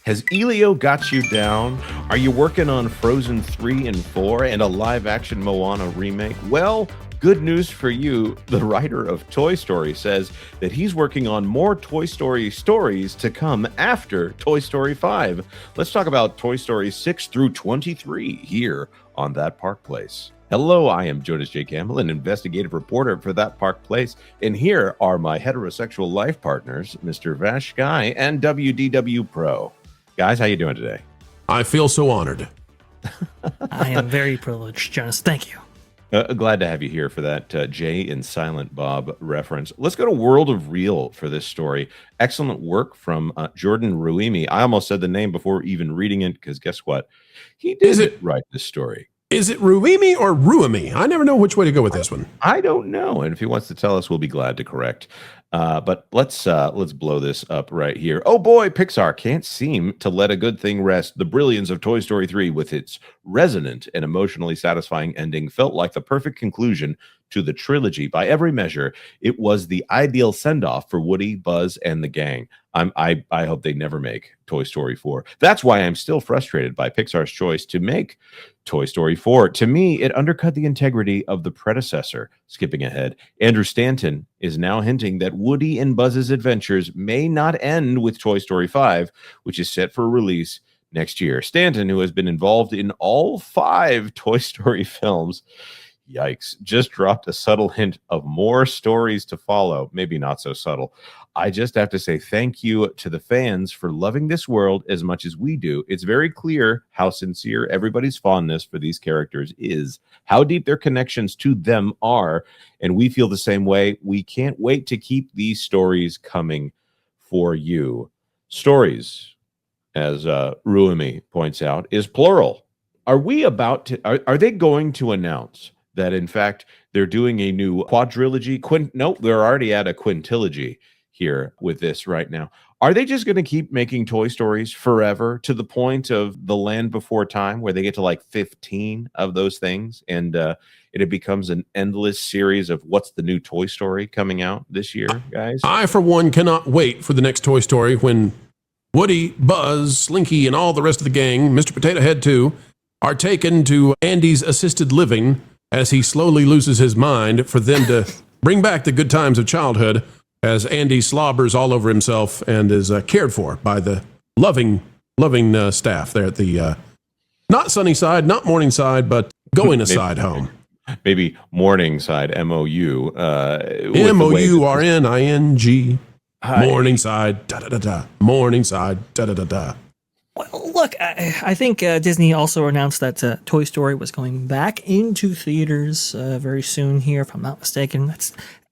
Has Elio got you down? Are you working on Frozen 3 and 4 and a live-action Moana remake? Well, good news for you. The writer of Toy Story says that he's working on more Toy Story stories to come after Toy Story 5. Let's talk about Toy Story 6 through 23 here on That Park Place. Hello, I am Jonas J. Campbell, an investigative reporter for That Park Place, and here are my heterosexual life partners, Mr. Vash Guy and WDW Pro. Guys, how you doing today? I feel so honored. I am very privileged, Jonas. Thank you. Glad to have you here for that Jay and Silent Bob reference. Let's go to World of Real for this story. Excellent work from Jordan Ruimi. I almost said the name before even reading it because guess what? He did write this story. Is it Ruimi or Ruimi? I never know which way to go with this one. I don't know, and if he wants to tell us, we'll be glad to correct. But let's blow this up right here. Oh boy, Pixar can't seem to let a good thing rest. The brilliance of Toy Story 3 with its resonant and emotionally satisfying ending felt like the perfect conclusion to the trilogy. By every measure, it was the ideal send-off for Woody, Buzz, and the gang. I hope they never make Toy Story 4. That's why I'm still frustrated by Pixar's choice to make Toy Story 4. To me, it undercut the integrity of the predecessor. Skipping ahead, Andrew Stanton is now hinting that Woody and Buzz's adventures may not end with Toy Story 5, which is set for release next year. Stanton, who has been involved in all 5 Toy Story films, yikes, just dropped a subtle hint of more stories to follow. Maybe not so subtle. I just have to say thank you to the fans for loving this world as much as we do. It's very clear how sincere everybody's fondness for these characters is, how deep their connections to them are, and we feel the same way. We can't wait to keep these stories coming for you. Stories, as Ruimi points out, is plural. Are we about to, are they going to announce that in fact they're doing a new quadrilogy? Nope, they're already at a quintilogy here with this right now. Are they just going to keep making Toy Stories forever to the point of The Land Before Time, where they get to like 15 of those things and it becomes an endless series of what's the new Toy Story coming out this year, guys? I, for one, cannot wait for the next Toy Story when Woody, Buzz, Slinky, and all the rest of the gang, Mr. Potato Head too, are taken to Andy's assisted living as he slowly loses his mind for them to bring back the good times of childhood as Andy slobbers all over himself and is cared for by the loving staff there at the, not sunny side, not morning side, but going aside home. Maybe morning side, M-O-U. M-O-U-R-N-I-N-G. Morning side, da-da-da-da. Morning side, da-da-da-da. Well, look, I think Disney also announced that Toy Story was going back into theaters very soon here, if I'm not mistaken. That's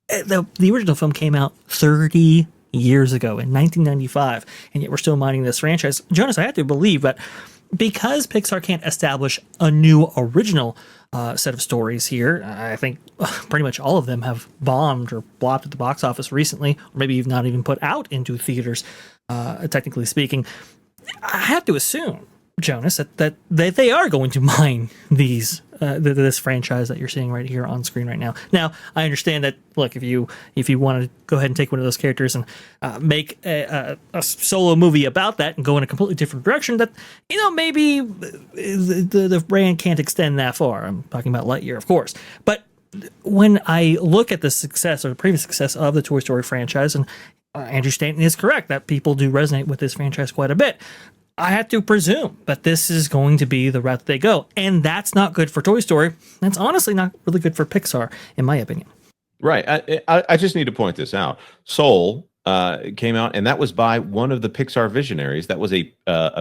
the original film came out 30 years ago in 1995, and yet we're still mining this franchise. Jonas, I have to believe that because Pixar can't establish a new original set of stories here, I think pretty much all of them have bombed or flopped at the box office recently, or maybe you've not even put out into theaters, technically speaking. I have to assume, Jonas, that they are going to mine these this franchise that you're seeing right here on screen right now. Now, I understand that. Look, if you want to go ahead and take one of those characters and make a solo movie about that and go in a completely different direction, that maybe the brand can't extend that far. I'm talking about Lightyear, of course, but when I look at the success or the previous success of the Toy Story franchise, and Andrew Stanton is correct that people do resonate with this franchise quite a bit, I have to presume that this is going to be the route that they go. And that's not good for Toy Story. That's honestly not really good for Pixar, in my opinion. Right. I just need to point this out. Soul came out, and that was by one of the Pixar visionaries. That was a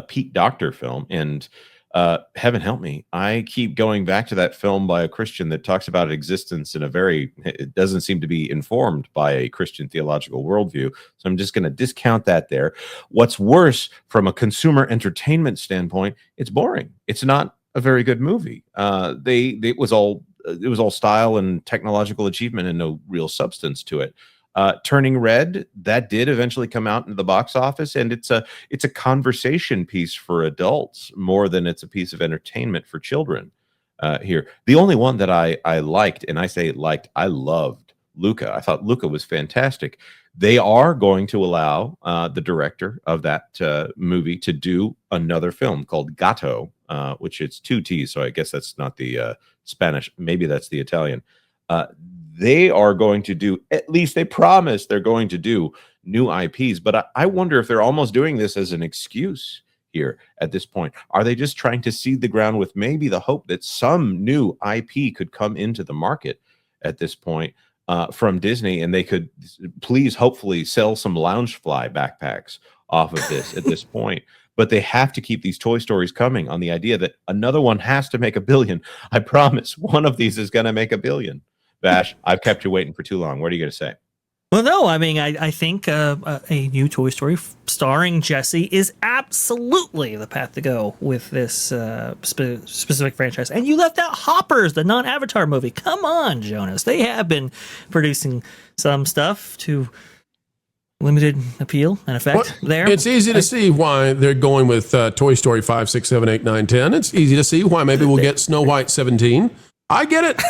Pete Docter film. And heaven help me, I keep going back to that film by a Christian that talks about existence in it doesn't seem to be informed by a Christian theological worldview. So I'm just going to discount that there. What's worse, from a consumer entertainment standpoint, it's boring. It's not a very good movie. It was all style and technological achievement and no real substance to it. Turning Red, that did eventually come out into the box office, and it's a conversation piece for adults more than it's a piece of entertainment for children. Here, the only one that I liked, and I say liked, I loved, Luca. I thought Luca was fantastic. They are going to allow the director of that movie to do another film called Gatto, which it's two T's, so I guess that's not the Spanish. Maybe that's the Italian. They are going to do, at least they promise they're going to do new IPs, but I wonder if they're almost doing this as an excuse here at this point. Are they just trying to seed the ground with maybe the hope that some new IP could come into the market at this point from Disney, and they could please hopefully sell some Loungefly backpacks off of this at this point? But they have to keep these Toy Stories coming on the idea that another one has to make $1 billion. I promise one of these is going to make $1 billion. Bash, I've kept you waiting for too long. What are you going to say? Well, no, I mean, I think a new Toy Story starring Jessie is absolutely the path to go with this specific franchise. And you left out Hoppers, the non-Avatar movie. Come on, Jonas. They have been producing some stuff to limited appeal and effect there. It's easy to see why they're going with Toy Story 5, 6, 7, 8, 9, 10. It's easy to see why maybe we'll get Snow White 17. I get it.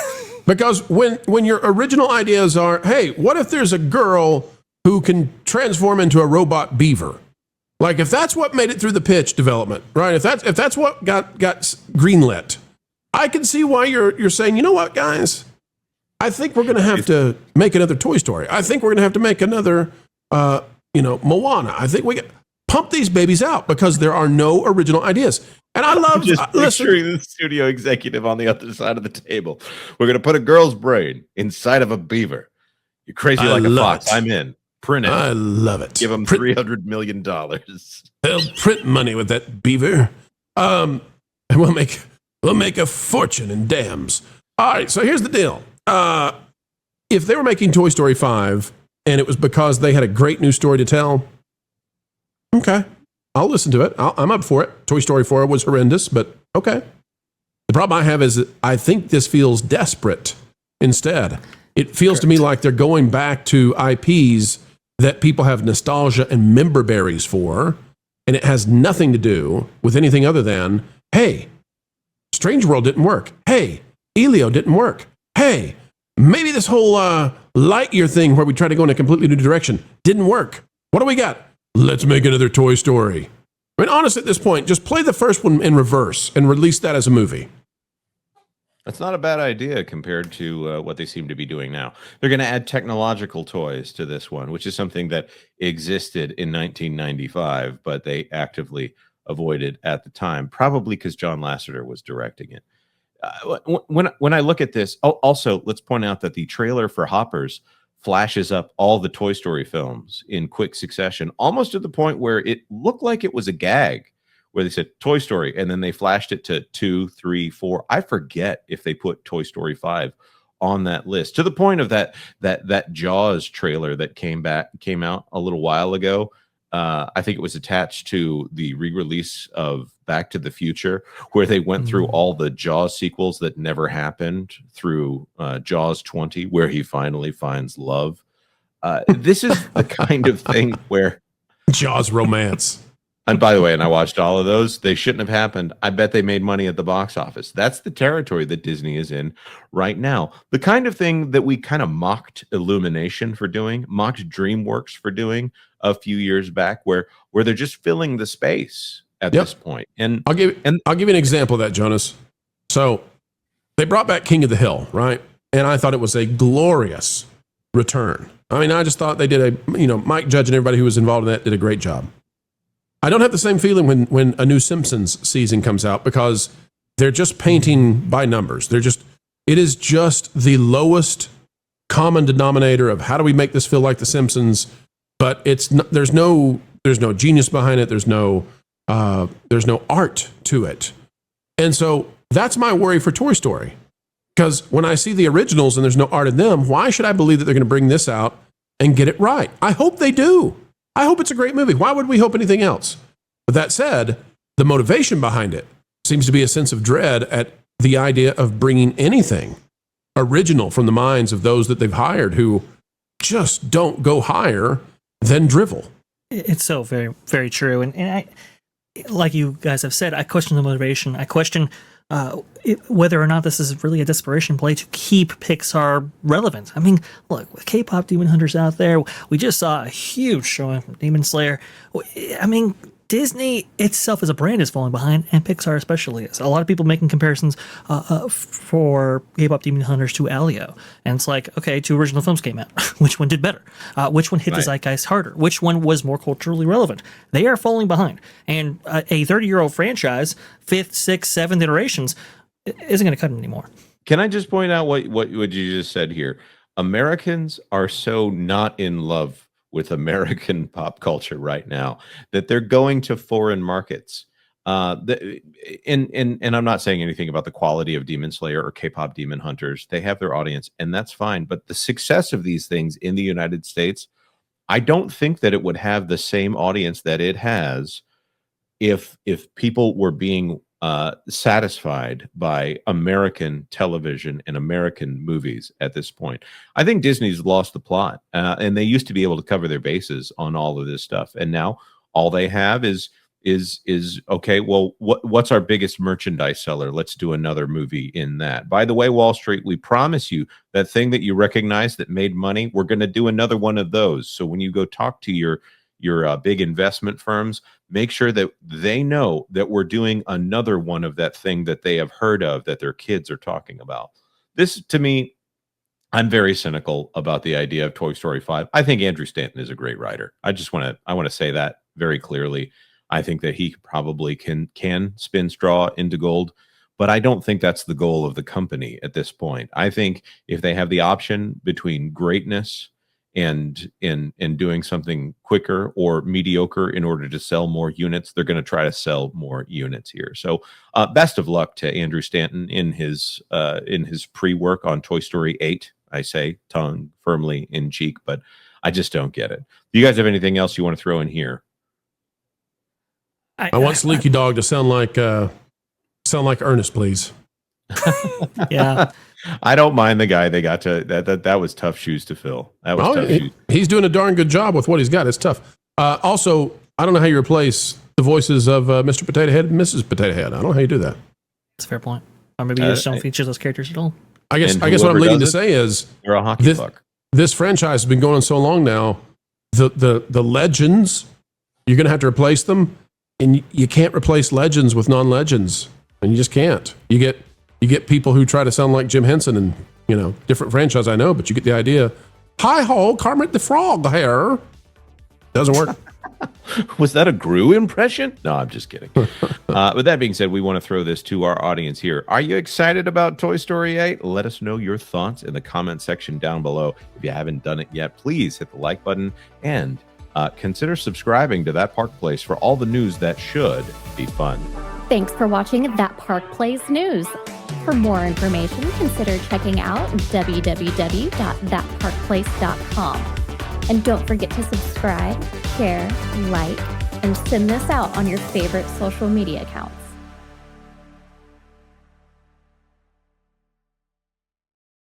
Because when your original ideas are, hey, what if there's a girl who can transform into a robot beaver? Like, if that's what made it through the pitch development, right? If that's what got greenlit, I can see why you're saying, you know what, guys? I think we're going to have to make another Toy Story. I think we're going to have to make another, Moana. I think we pump these babies out because there are no original ideas. And I love just picturing the studio executive on the other side of the table. We're going to put a girl's brain inside of a beaver. You're crazy like a fox. I'm in. Print it. I love it. Give them $300 million. They'll print money with that beaver. And we'll make a fortune in dams. All right, so here's the deal. If they were making Toy Story 5 and it was because they had a great new story to tell, okay, I'll listen to it. I'm up for it. Toy Story 4 was horrendous, but okay. The problem I have is I think this feels desperate instead. It feels to me like they're going back to IPs that people have nostalgia and member berries for, and it has nothing to do with anything other than, hey, Strange World didn't work. Hey, Elio didn't work. Hey, maybe this whole Lightyear thing where we try to go in a completely new direction didn't work. What do we got? Let's make another Toy Story. I mean, honestly, at this point, just play the first one in reverse and release that as a movie. That's not a bad idea compared to what they seem to be doing now. They're going to add technological toys to this one, which is something that existed in 1995, but they actively avoided at the time, probably because John Lasseter was directing it. When I look at this, also, let's point out that the trailer for Hoppers flashes up all the Toy Story films in quick succession, almost to the point where it looked like it was a gag, where they said Toy Story, and then they flashed it to 2, 3, 4. I forget if they put Toy Story 5 on that list, to the point of that Jaws trailer that came out a little while ago. I think it was attached to the re-release of Back to the Future, where they went through all the Jaws sequels that never happened through Jaws 20, where he finally finds love. This is the kind of thing where Jaws romance. And by the way, and I watched all of those. They shouldn't have happened. I bet they made money at the box office. That's the territory that Disney is in right now. The kind of thing that we kind of mocked Illumination for doing, mocked DreamWorks for doing a few years back, where they're just filling the space at this point. And I'll give you an example of that, Jonas. So they brought back King of the Hill, right? And I thought it was a glorious return. I mean, I just thought they did Mike Judge and everybody who was involved in that did a great job. I don't have the same feeling when a new Simpsons season comes out, because they're just painting by numbers. It is just the lowest common denominator of how do we make this feel like the Simpsons, but there's no genius behind it. There's no art to it. And so that's my worry for Toy Story, because when I see the originals and there's no art in them, why should I believe that they're going to bring this out and get it right? I hope they do. I hope it's a great movie. Why would we hope anything else? But that said, the motivation behind it seems to be a sense of dread at the idea of bringing anything original from the minds of those that they've hired, who just don't go higher than drivel. It's so very, very true. And I, like you guys have said, I question the motivation. I question whether or not this is really a desperation play to keep Pixar relevant. I mean, look, with K-pop demon hunters out there, we just saw a huge showing from Demon Slayer. I mean, Disney itself as a brand is falling behind, and Pixar especially is. A lot of people making comparisons for K-pop demon hunters to Alio, and it's like, okay, 2 original films came out. Which one did better? Which one hit the zeitgeist harder? Which one was more culturally relevant? They are falling behind, and a 30-year-old franchise, 5th, 6th, 7th iterations, isn't going to cut it anymore. Can I just point out what you just said here? Americans are so not in love with American pop culture right now that they're going to foreign markets. And I'm not saying anything about the quality of Demon Slayer or K-pop Demon Hunters. They have their audience, and that's fine. But the success of these things in the United States, I don't think that it would have the same audience that it has if people were being satisfied by American television and American movies at this point. I think Disney's lost the plot, and they used to be able to cover their bases on all of this stuff, and now all they have is okay. Well, what's our biggest merchandise seller? Let's do another movie in that. By the way, Wall Street, we promise you that thing that you recognize that made money, we're going to do another one of those. So when you go talk to your big investment firms, make sure that they know that we're doing another one of that thing that they have heard of, that their kids are talking about. This, to me, I'm very cynical about the idea of Toy Story 5. I think Andrew Stanton is a great writer. I want to say that very clearly. I think that he probably can spin straw into gold, but I don't think that's the goal of the company at this point. I think if they have the option between greatness and doing something quicker or mediocre in order to sell more units, they're going to try to sell more units here. So best of luck to Andrew Stanton in his pre-work on Toy Story 8. I say, tongue firmly in cheek, but I just don't get it. Do you guys have anything else you want to throw in here? I want Slinky Dog to sound like Ernest, please. Yeah. I don't mind the guy they got to. That was tough shoes to fill. That was tough shoes. He's doing a darn good job with what he's got. It's tough. Also, I don't know how you replace the voices of Mr. Potato Head and Mrs. Potato Head. I don't know how you do that. That's a fair point. Or maybe you just don't feature those characters at all. I guess what I'm leading to say is you're a hockey puck. This franchise has been going on so long now. The legends, you're going to have to replace them, and you can't replace legends with non-legends, and you just can't. You get people who try to sound like Jim Henson and different franchise. I know, but you get the idea. Hi ho, Kermit the Frog here. Doesn't work. Was that a Gru impression? No, I'm just kidding. With that being said, we want to throw this to our audience here. Are you excited about Toy Story 8? Let us know your thoughts in the comment section down below. If you haven't done it yet, please hit the like button and consider subscribing to That Park Place for all the news that should be fun. Thanks for watching That Park Place News. For more information, consider checking out www.thatparkplace.com. And don't forget to subscribe, share, like, and send this out on your favorite social media accounts.